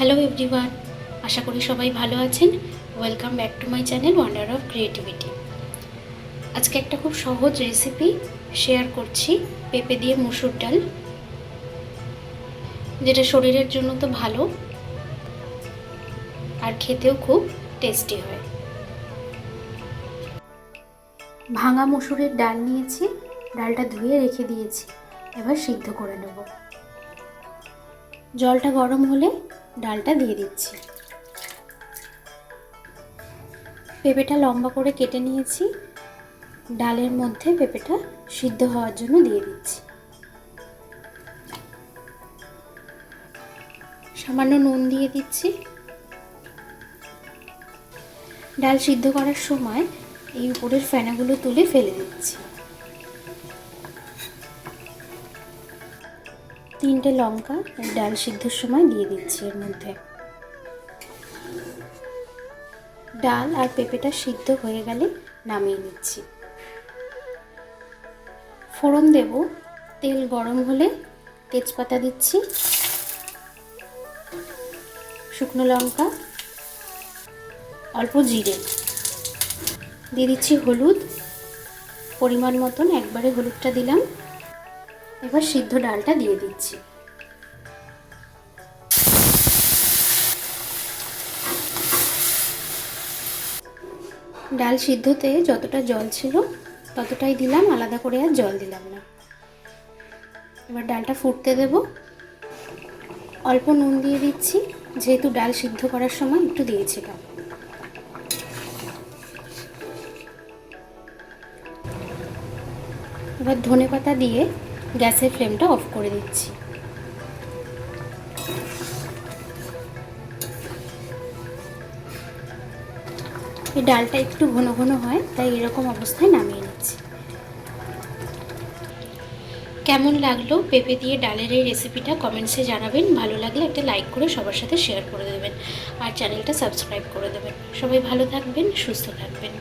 Hello everyone, আশা করি সবাই ভালো আছেন। Welcome back to my channel wonder of creativity. আজকে একটা খুব সহজ রেসিপি শেয়ার করছি, পেঁপে দিয়ে মুসুর ডাল, যেটা শরীরের জন্য তো ভালো আর খেতেও খুব টেস্টি হয়। ভাঙা মসুরের ডাল নিয়েছি, ডালটা ধুয়ে রেখে দিয়েছি, এবার সিদ্ধ করে নেব। জলটা গরম হলে ডালটা দিয়ে দিচ্ছি। পেঁপেটা লম্বা করে কেটে নিয়েছি, ডালের মধ্যে পেঁপেটা সিদ্ধ হওয়ার জন্য দিয়ে দিচ্ছি। সামান্য নুন দিয়ে দিচ্ছি। ডাল সিদ্ধ করার সময় এই উপরের ফেনাগুলো তুলে ফেলে দিচ্ছি। 3টে লঙ্কা ডাল সিদ্ধর সময় দিয়ে দিচ্ছি এর মধ্যে। ডাল আর পেঁপেটা সিদ্ধ হয়ে গেলে নামিয়ে নিচ্ছি। ফোড়ন দেব, তেল গরম হলে তেজপাতা দিচ্ছি, শুকনো লঙ্কা, অল্প জিরে দিয়ে দিচ্ছি, হলুদ পরিমাণ মতন, একবারে হলুদটা দিলাম। এবার সিদ্ধ ডালটা দিয়ে দিচ্ছি। ডাল সিদ্ধতে যতটা জল ছিল ততটাই দিলাম, আলাদা করে আর জল দিলাম না। এবার ডালটা ফুটতে দেব। অল্প নুন দিয়ে দিচ্ছি, যেহেতু ডাল সিদ্ধ করার সময় একটু দিয়েছিলাম। এবার ধনেপাতা দিয়ে গ্যাসের ফ্লেমটা অফ করে দিচ্ছি। এই ডালটা একটু ঘন ঘন হয়, তাই এরকম অবস্থায় নামিয়ে নিচ্ছি। কেমন লাগলো পেঁপে দিয়ে ডালের এই রেসিপিটা কমেন্টসে জানাবেন। ভালো লাগলে একটা লাইক করে সবার সাথে শেয়ার করে দেবেন আর চ্যানেলটা সাবস্ক্রাইব করে দেবেন। সবাই ভালো থাকবেন, সুস্থ থাকবেন।